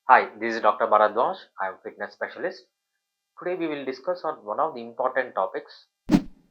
Hi, this is Dr. Bharadwaz. I am fitness specialist. Today we will discuss on one of the important topics,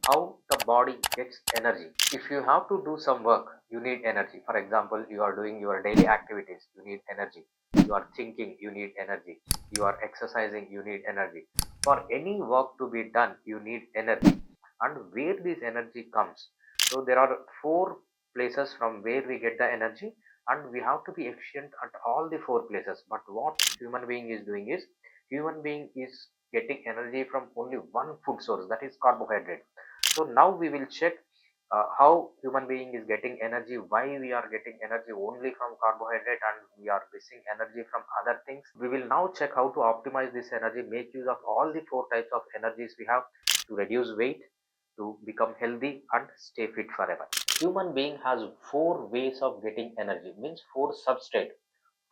how the body gets energy. If you have to do some work, you need energy. For example, you are doing your daily activities, you need energy. You are thinking, you need energy. You are exercising, you need energy. For any work to be done, you need energy. And where this energy comes? So there are four places from where we get the energy, and we have to be efficient at all the four places. But what human being is doing is, human being is getting energy from only one food source, that is carbohydrate. So now we will check how human being is getting energy, why we are getting energy only from carbohydrate and we are missing energy from other things. We will now check how to optimize this energy, make use of all the four types of energies we have to reduce weight, to become healthy and stay fit forever. Human being has four ways of getting energy, means four substrate.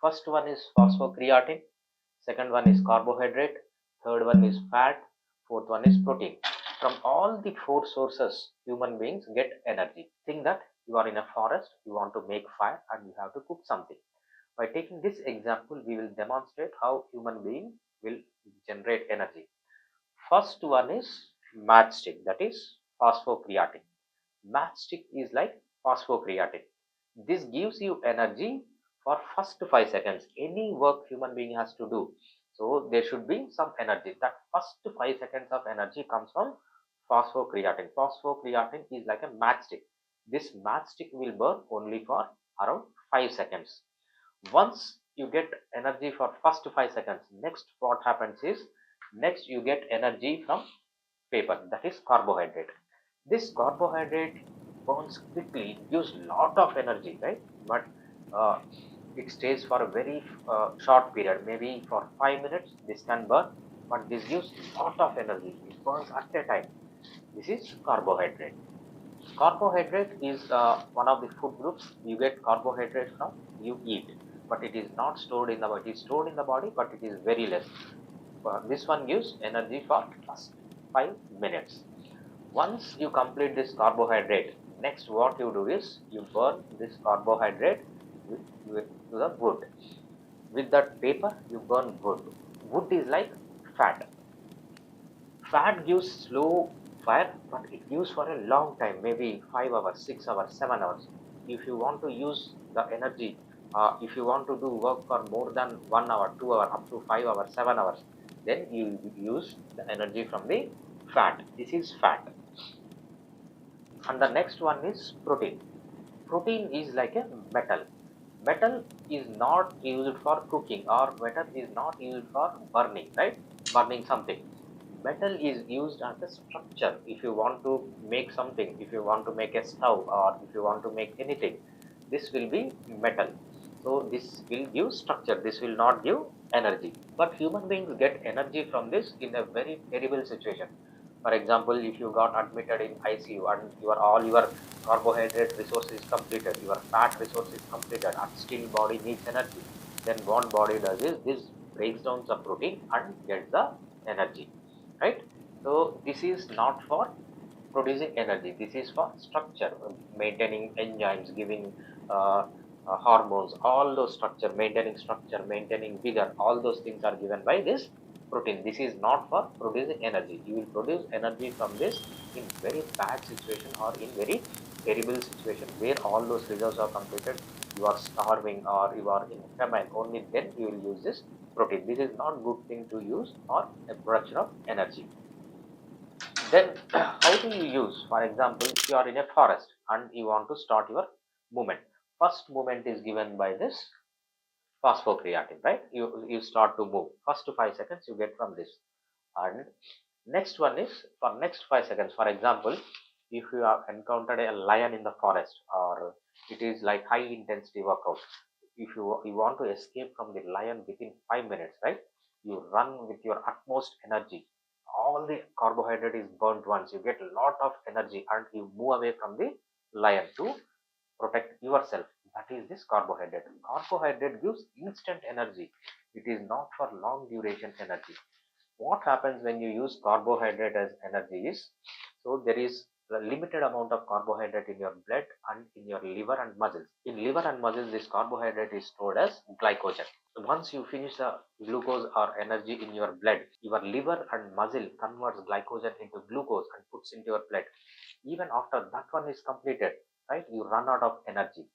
First one is phosphocreatine, second one is carbohydrate, third one is fat, fourth one is protein. From all the four sources, human beings get energy. Think that you are in a forest, you want to make fire and you have to cook something. By taking this example, we will demonstrate how human being will generate energy. First one is matchstick, that is phosphocreatine. Matchstick is like phosphocreatine. This gives you energy for first 5 seconds. Any work human being has to do, so there should be some energy. That first 5 seconds of energy comes from phosphocreatine. Phosphocreatine is like a matchstick. This matchstick will burn only for around 5 seconds. Once you get energy for first 5 seconds, next what happens is, next you get energy from paper, that is carbohydrate. This carbohydrate burns quickly, gives lot of energy, right? But uh, it stays for a very short period, maybe for 5 minutes this can burn, but this gives lot of energy, it burns at a time. This is carbohydrate. Carbohydrate is one of the food groups. You get carbohydrate from you eat, but it is not stored in the body. It is stored in the body, but it is very less. This one gives energy for first 5 minutes. Once you complete this carbohydrate, next what you do is you burn this carbohydrate to the wood. With that paper, you burn wood. Wood is like fat. Fat gives slow fire, but it gives for a long time, maybe 5 hours, 6 hours, 7 hours. If you want to use the energy, if you want to do work for more than 1 hour, 2 hours, up to 5 hours, 7 hours, then you use the energy from the fat. This is fat. And the next one is protein. Protein is like a metal. Metal is not used for cooking, or metal is not used for burning, right? Burning something. Metal is used as a structure. If you want to make something, if you want to make a stove, or if you want to make anything, this will be metal. So this will give structure, this will not give energy. But human beings get energy from this in a very terrible situation. For example, if you got admitted in ICU and your all your carbohydrate resource is completed, your fat resource is completed, and still body needs energy, then what body does is this breaks down the protein and gets the energy, right? So this is not for producing energy, this is for structure, maintaining enzymes, giving uh, hormones, all those structure, maintaining vigor, all those things are given by this protein. This is not for producing energy. You will produce energy from this in very bad situation or in very terrible situation where all those reserves are completed, you are starving or you are in famine, only then you will use this protein. This is not good thing to use for a production of energy. Then how do you use, for example, if you are in a forest and you want to start your movement, first movement is given by this phosphocreatine, right? You start to move, first to 5 seconds you get from this. And next one is for next 5 seconds. For example, if you have encountered a lion in the forest, or it is like high intensity workout, if you want to escape from the lion within 5 minutes, right? You run with your utmost energy, all the carbohydrate is burnt once, you get a lot of energy and you move away from the lion to protect yourself. That is this carbohydrate. Carbohydrate gives instant energy, it is not for long duration energy. What happens when you use carbohydrate as energy is, so there is the limited amount of carbohydrate in your blood and in your liver and muscles. In liver and muscles, this carbohydrate is stored as glycogen. Once you finish the glucose or energy in your blood, your liver and muscle converts glycogen into glucose and puts into your blood. Even after that one is completed, right, you run out of energy.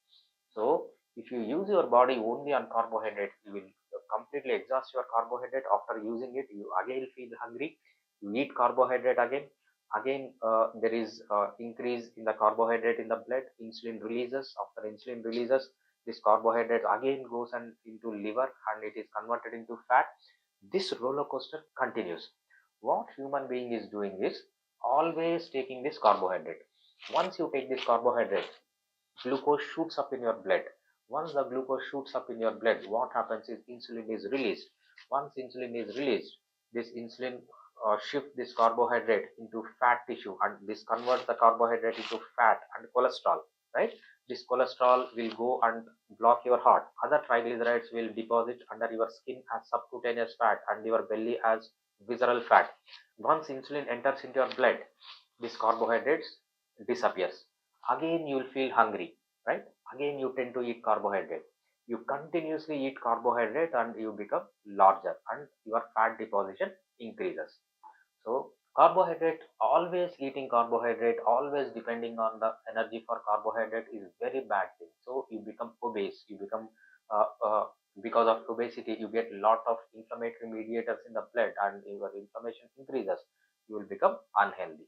So if you use your body only on carbohydrate, you will completely exhaust your carbohydrate. After using it, you again feel hungry, you eat carbohydrate again there is increase in the carbohydrate in the blood, insulin releases. After insulin releases, this carbohydrate again goes and into liver and it is converted into fat. This roller coaster continues. What human being is doing is always taking this carbohydrate. Once you take this carbohydrate, glucose shoots up in your blood. Once the glucose shoots up in your blood, what happens is insulin is released. Once insulin is released, this insulin shift this carbohydrate into fat tissue, and this converts the carbohydrate into fat and cholesterol, right? This cholesterol will go and block your heart. Other triglycerides will deposit under your skin as subcutaneous fat and your belly as visceral fat. Once insulin enters into your blood, this carbohydrates disappears. Again you will feel hungry, right? Again you tend to eat carbohydrate. You continuously eat carbohydrate and you become larger and your fat deposition increases. So carbohydrate, always eating carbohydrate, always depending on the energy for carbohydrate is very bad thing. So you become obese, you become uh, uh, because of obesity you get lot of inflammatory mediators in the blood and your inflammation increases, you will become unhealthy.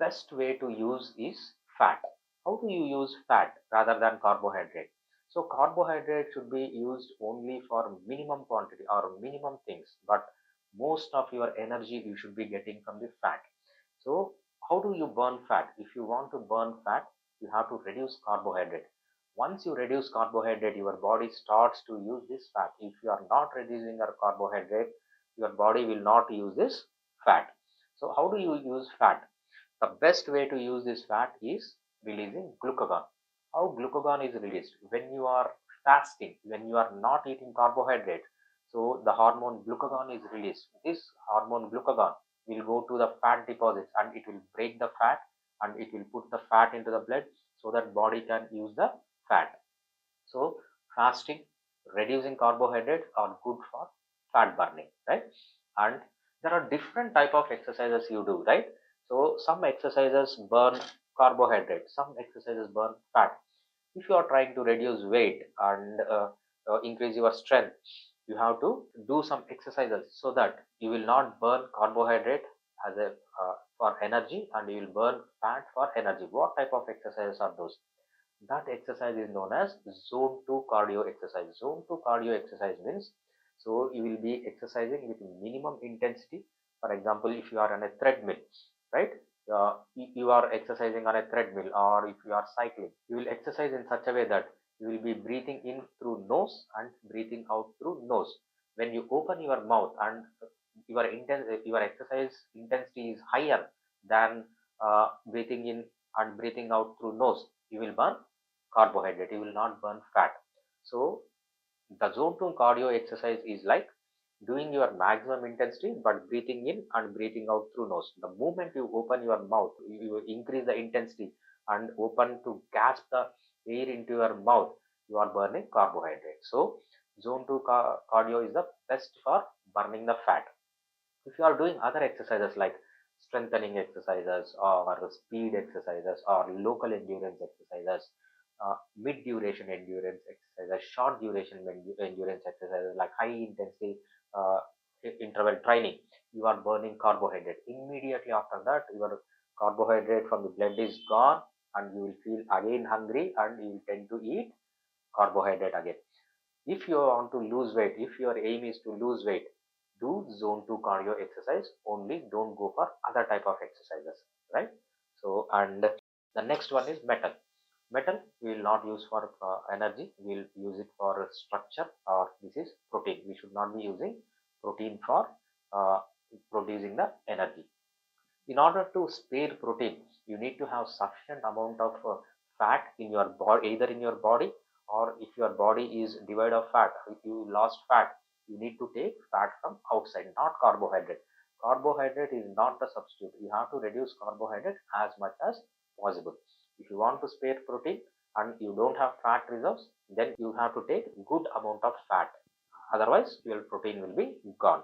Best way to use is fat. How do you use fat rather than carbohydrate? So carbohydrate should be used only for minimum quantity or minimum things, but most of your energy you should be getting from the fat. So how do you burn fat? If you want to burn fat, you have to reduce carbohydrate. Once you reduce carbohydrate, your body starts to use this fat. If you are not reducing your carbohydrate, your body will not use this fat. So how do you use fat? The best way to use this fat is releasing glucagon. How glucagon is released? When you are fasting, when you are not eating carbohydrate, so the hormone glucagon is released. This hormone glucagon will go to the fat deposits and it will break the fat and it will put the fat into the blood so that body can use the fat. So fasting, reducing carbohydrates are good for fat burning, right? And there are different type of exercises you do, right? So some exercises burn carbohydrate, some exercises burn fat. If you are trying to reduce weight and increase your strength, you have to do some exercises so that you will not burn carbohydrate as a for energy and you will burn fat for energy. What type of exercises are those? That exercise is known as zone 2 cardio exercise. Zone 2 cardio exercise means, so you will be exercising with minimum intensity. For example, if you are on a treadmill, right, you are exercising on a treadmill, or if you are cycling, you will exercise in such a way that you will be breathing in through nose and breathing out through nose. When you open your mouth and your exercise intensity is higher than breathing in and breathing out through nose, you will burn carbohydrate, you will not burn fat. So the zone 2 cardio exercise is like doing your maximum intensity but breathing in and breathing out through nose. The moment you open your mouth, you increase the intensity and open to gasp the air into your mouth, you are burning carbohydrate. So zone 2 cardio is the best for burning the fat. If you are doing other exercises like strengthening exercises or speed exercises or local endurance exercises, mid duration endurance exercises, short duration endurance exercises like high intensity uh, interval training, you are burning carbohydrate. Immediately after that, your carbohydrate from the blood is gone and you will feel again hungry and you will tend to eat carbohydrate again. If you want to lose weight, if your aim is to lose weight, do zone 2 cardio exercise only, don't go for other type of exercises, right? So, and the next one is metal. Metal we will not use for energy, we will use it for structure, or this is protein. We should not be using protein for uh, producing the energy. In order to spare protein, you need to have sufficient amount of fat in your body, either in your body, or if your body is devoid of fat, if you lost fat, you need to take fat from outside, not carbohydrate. Carbohydrate is not the substitute. You have to reduce carbohydrate as much as possible. If you want to spare protein and you don't have fat reserves, then you have to take good amount of fat. Otherwise, your protein will be gone.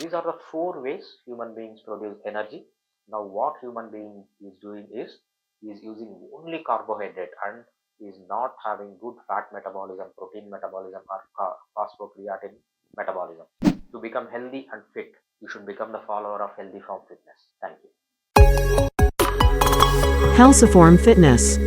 These are the four ways human beings produce energy. Now, what human being is doing is using only carbohydrate and is not having good fat metabolism, protein metabolism, or phosphocreatine metabolism. To become healthy and fit, you should become the follower of Helseform Fitness. Thank you. Helseform Fitness.